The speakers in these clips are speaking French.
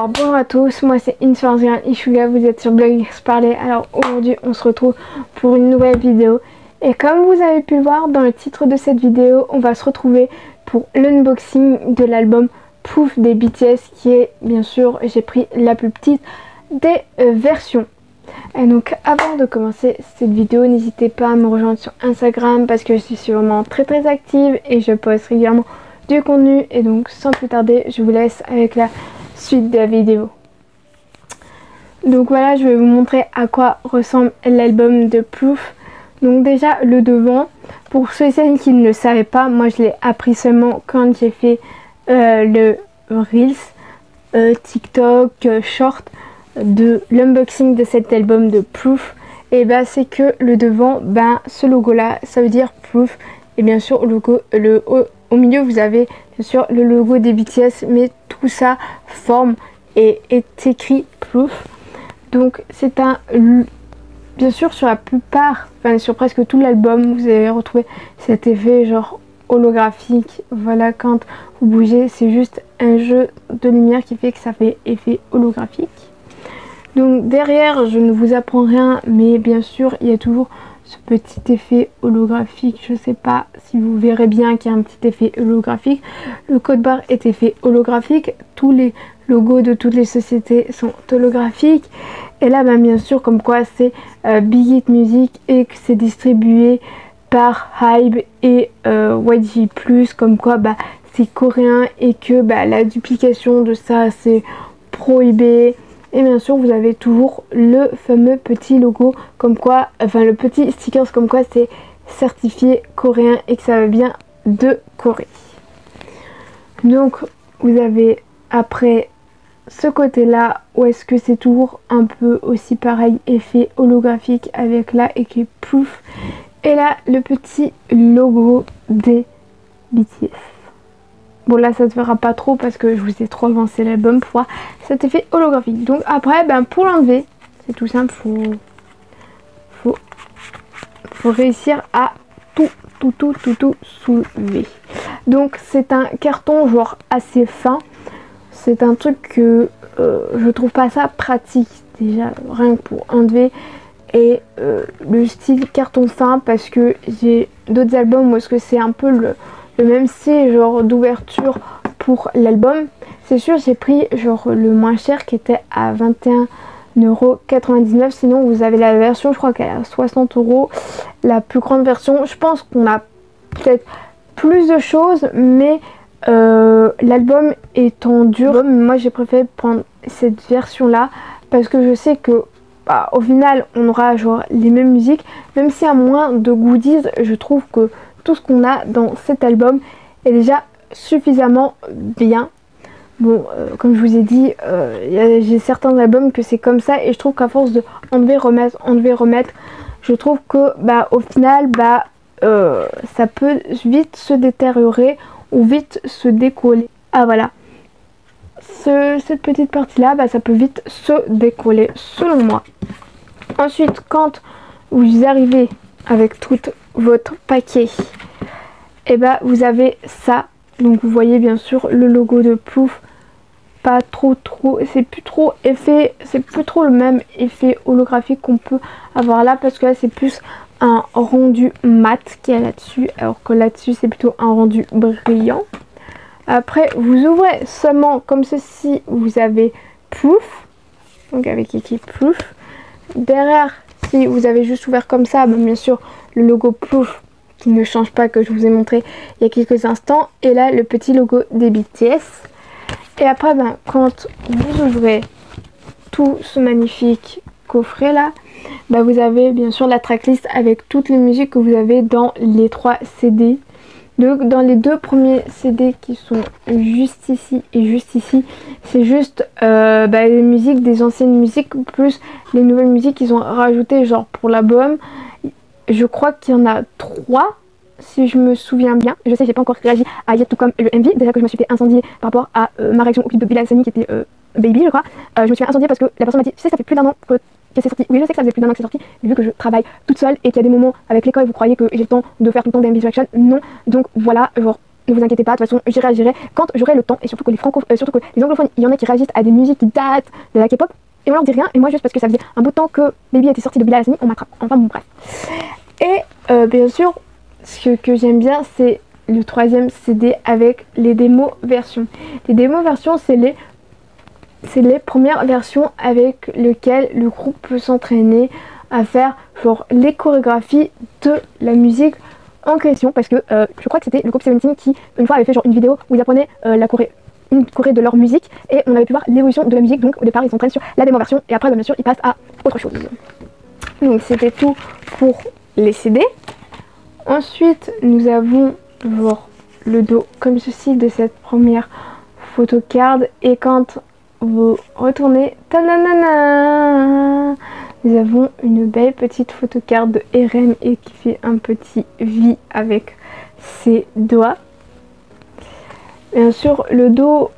Alors bonjour à tous, moi c'est Insfarzian Ishuga, vous êtes sur Blog X Parler. Alors aujourd'hui on se retrouve pour une nouvelle vidéo. Et comme vous avez pu le voir dans le titre de cette vidéo, on va se retrouver pour l'unboxing de l'album Proof des BTS, qui est bien sûr, j'ai pris la plus petite des versions. Et donc avant de commencer cette vidéo, n'hésitez pas à me rejoindre sur Instagram parce que je suis vraiment très active et je poste régulièrement du contenu. Et donc sans plus tarder, je vous laisse avec la suite de la vidéo. Donc voilà, je vais vous montrer à quoi ressemble l'album de Proof. Donc déjà le devant, pour ceux et celles qui ne le savaient pas, moi je l'ai appris seulement quand j'ai fait le Reels, TikTok, Short de l'unboxing de cet album de Proof. Et bah c'est que le devant, ce logo là, ça veut dire Proof. Et bien sûr au milieu vous avez bien sûr le logo des BTS, mais tout ça forme et est écrit Proof. Donc c'est un, bien sûr sur la plupart, enfin sur presque tout l'album, vous allez retrouver cet effet genre holographique. Voilà, quand vous bougez, c'est juste un jeu de lumière qui fait que ça fait effet holographique. Donc derrière, je ne vous apprends rien, mais bien sûr il y a toujours ce petit effet holographique. Je sais pas si vous verrez bien qu'il y a un petit effet holographique. Le code barre est effet holographique. Tous les logos de toutes les sociétés sont holographiques. Et là, bien sûr, comme quoi c'est Big Hit Music et que c'est distribué par Hybe et YG+, comme quoi c'est coréen et que la duplication de ça c'est prohibé. Et bien sûr vous avez toujours le fameux petit logo comme quoi, enfin le petit stickers comme quoi c'est certifié coréen et que ça vient de Corée. Donc vous avez après ce côté là où est-ce que c'est toujours un peu aussi pareil, effet holographique avec là écrit Proof. Et là le petit logo des BTS. Bon là ça ne se verra pas trop parce que je vous ai trop avancé l'album pour voir cet effet holographique. Donc après pour l'enlever, c'est tout simple, faut réussir à tout soulever. Donc c'est un carton genre assez fin. C'est un truc que je trouve pas ça pratique déjà rien que pour enlever. Et le style carton fin, parce que j'ai d'autres albums où est-ce que c'est un peu le même style genre d'ouverture pour l'album. C'est sûr j'ai pris genre le moins cher qui était à 21,99 €. Sinon vous avez la version, je crois qu'elle est à 60 €, la plus grande version. Je pense qu'on a peut-être plus de choses, mais l'album étant dur, moi j'ai préféré prendre cette version là parce que je sais que au final on aura genre les mêmes musiques, même si à moins de goodies. Je trouve que tout ce qu'on a dans cet album est déjà suffisamment bien. Bon, comme je vous ai dit, j'ai certains albums que c'est comme ça et je trouve qu'à force de enlever, remettre, je trouve que au final ça peut vite se détériorer ou vite se décoller. Ah voilà, cette petite partie là, ça peut vite se décoller selon moi. Ensuite, quand vous arrivez avec tout votre paquet, et vous avez ça. Donc vous voyez bien sûr le logo de Proof, pas trop, c'est plus trop effet, c'est plus trop le même effet holographique qu'on peut avoir là, parce que là c'est plus un rendu mat qui est là-dessus, alors que là-dessus c'est plutôt un rendu brillant. Après vous ouvrez seulement comme ceci, vous avez Proof, donc avec écrit Proof. Derrière, si vous avez juste ouvert comme ça, bien sûr le logo Proof qui ne change pas, que je vous ai montré il y a quelques instants, et là le petit logo des BTS. Et après quand vous ouvrez tout ce magnifique coffret là, vous avez bien sûr la tracklist avec toutes les musiques que vous avez dans les 3 CD. Donc dans les 2 premiers CD qui sont juste ici et juste ici, c'est juste les musiques, des anciennes musiques plus les nouvelles musiques qu'ils ont rajoutées genre pour l'album. Je crois qu'il y en a 3 si je me souviens bien. Je sais, j'ai pas encore réagi à Yet to Come le MV, déjà que je me suis fait incendier par rapport à ma réaction au clip de Bilal Hassani qui était Baby, je crois. Je me suis fait incendier parce que la personne m'a dit, tu sais, ça fait plus d'un an que c'est sorti. Oui, je sais que ça faisait plus d'un an que c'est sorti, mais vu que je travaille toute seule et qu'il y a des moments avec l'école, vous croyez que j'ai le temps de faire tout le temps des MV reaction? Non. Donc voilà, genre ne vous inquiétez pas, de toute façon j'y réagirai quand j'aurai le temps, et surtout que surtout que les anglophones, il y en a qui réagissent à des musiques qui datent de la K-pop et on leur dit rien, et moi juste parce que ça faisait un bout de temps que Baby était sorti de Bilal Hassani, on m'attrape. Enfin bon, bref. Et bien sûr, ce que j'aime bien, c'est le 3e CD avec les démos versions. Les démos versions, c'est les premières versions avec lesquelles le groupe peut s'entraîner à faire genre les chorégraphies de la musique en question, parce que je crois que c'était le groupe Seventeen qui une fois avait fait genre une vidéo où ils apprenaient une choré de leur musique, et on avait pu voir l'évolution de la musique. Donc au départ ils s'entraînent sur la démo version, et après bien sûr ils passent à autre chose. Donc c'était tout pour les CD. Ensuite nous avons genre le dos comme ceci de cette première photocard, et quand vous retournez, tananana, nous avons une belle petite photocard de RM et qui fait un petit V avec ses doigts. Bien sûr le dos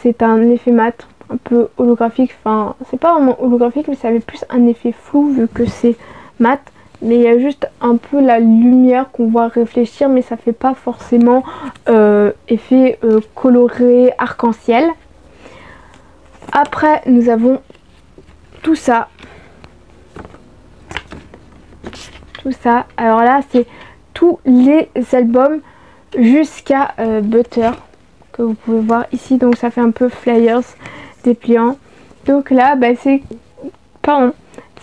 c'est un effet mat un peu holographique, enfin c'est pas vraiment holographique mais ça avait plus un effet flou vu que c'est mat, mais il y a juste un peu la lumière qu'on voit réfléchir, mais ça fait pas forcément effet coloré arc-en-ciel. Après nous avons tout ça, alors là c'est tous les albums jusqu'à Butter que vous pouvez voir ici, donc ça fait un peu flyers dépliants. Donc là bah, c'est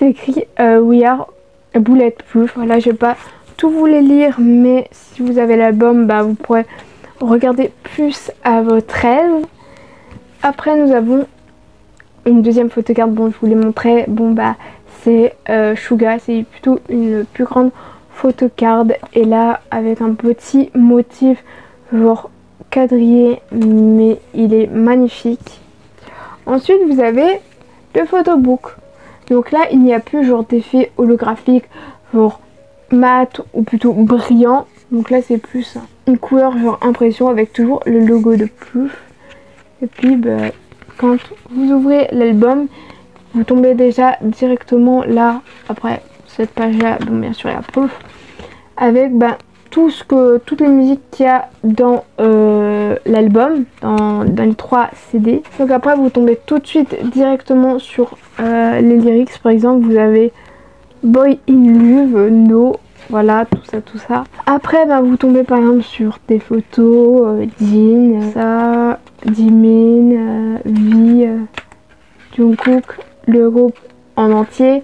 écrit We Are Bulletproof. Voilà, je vais pas tout vous les lire, mais si vous avez l'album bah, vous pourrez regarder plus à votre aise. Après nous avons une deuxième photocard, bon je vous l'ai montré, bon bah c'est Suga, c'est plutôt une plus grande photocard, et là avec un petit motif genre quadrillé, mais il est magnifique. Ensuite vous avez le photobook, donc là il n'y a plus genre d'effet holographique genre mat ou plutôt brillant, donc là c'est plus une couleur genre impression avec toujours le logo de Proof. Et puis bah, quand vous ouvrez l'album, vous tombez déjà directement là, après cette page là, bon bien sûr il y a Proof, avec bah, toutes les musiques qu'il y a dans l'album, dans les 3 CD. Donc après vous tombez tout de suite directement sur les lyrics. Par exemple vous avez Boy in Love, No, voilà tout ça. Après bah, vous tombez par exemple sur des photos, Jin, ça, Jimin, V, Jungkook, le groupe en entier.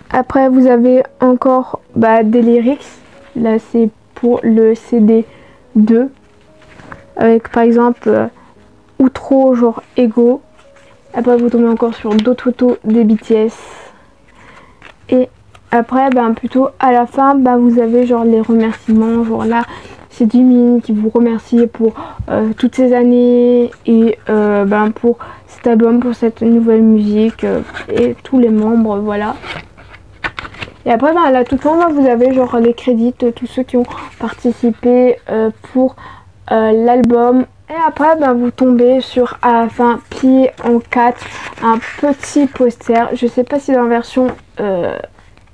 Après vous avez encore bah, des lyrics, là c'est pour le CD 2 avec par exemple Outro genre Ego. Après vous tombez encore sur d'autres photos des BTS, et après ben, plutôt à la fin ben, vous avez genre les remerciements, genre là c'est Jimin qui vous remercie pour toutes ces années et ben, pour cet album, pour cette nouvelle musique et tous les membres, voilà. Et après ben, à la toute fin ben, vous avez genre les crédits, tous ceux qui ont participé pour l'album. Et après ben, vous tombez sur à la fin plié en 4 un petit poster. Je sais pas si dans la version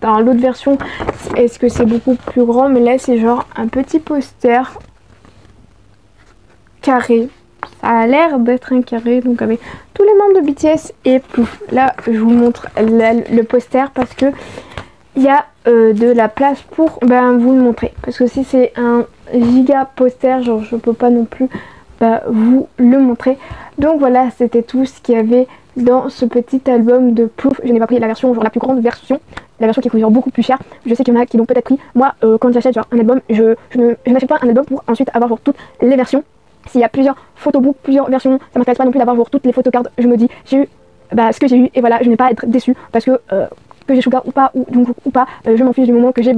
dans l'autre version est-ce que c'est beaucoup plus grand, mais là c'est genre un petit poster carré. Ça a l'air d'être un carré, donc avec tous les membres de BTS et pouf. Là je vous montre le poster parce que il y a de la place pour ben, vous le montrer. Parce que si c'est un giga poster, genre je peux pas non plus vous le montrer. Donc voilà, c'était tout ce qu'il y avait dans ce petit album de Proof. Je n'ai pas pris la version, genre la plus grande version, la version qui coûte genre beaucoup plus cher. Je sais qu'il y en a qui l'ont peut-être pris. Moi quand j'achète genre un album, je n'achète pas un album pour ensuite avoir genre toutes les versions. S'il y a plusieurs photobooks, plusieurs versions, ça m'intéresse pas non plus d'avoir genre toutes les photocards. Je me dis j'ai eu ce que j'ai eu et voilà, je n'ai pas à être déçue parce que j'ai Suga ou pas, ou Jungkook ou pas, je m'en fiche du moment que j'ai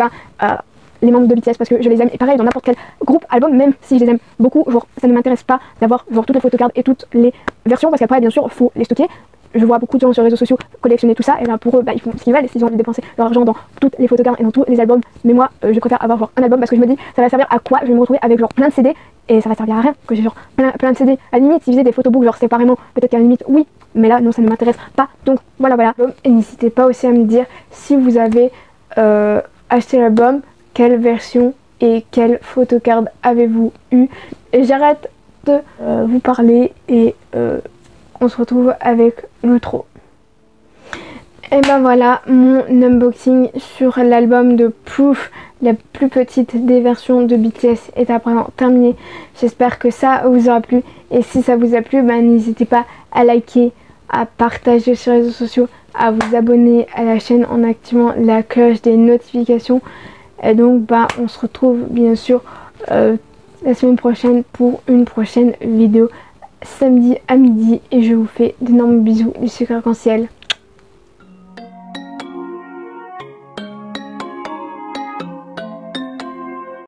les membres de BTS parce que je les aime. Et pareil dans n'importe quel groupe, album, même si je les aime beaucoup, genre ça ne m'intéresse pas d'avoir genre toutes les photocards et toutes les versions, parce qu'après bien sûr faut les stocker. Je vois beaucoup de gens sur les réseaux sociaux collectionner tout ça, et bien pour eux ils font ce qu'ils veulent, et s'ils ont envie de dépenser leur argent dans toutes les photocards et dans tous les albums, mais moi je préfère avoir genre un album parce que je me dis ça va servir à quoi, je vais me retrouver avec genre plein de CD et ça va servir à rien que j'ai genre plein de CD. À la limite s'ils faisaient des photobooks genre séparément, peut-être qu'à la limite oui, mais là non, ça ne m'intéresse pas. Donc voilà. Et n'hésitez pas aussi à me dire si vous avez acheté l'album, quelle version et quelle photocard avez-vous eu. Et j'arrête de vous parler et on se retrouve avec l'outro. Et ben voilà, mon unboxing sur l'album de Proof, la plus petite des versions de BTS, est à présent terminé. J'espère que ça vous aura plu. Et si ça vous a plu, ben, n'hésitez pas à liker, à partager sur les réseaux sociaux, à vous abonner à la chaîne en activant la cloche des notifications. Et donc ben, on se retrouve bien sûr la semaine prochaine pour une prochaine vidéo samedi à midi. Et je vous fais d'énormes bisous du sucre arc-en-ciel.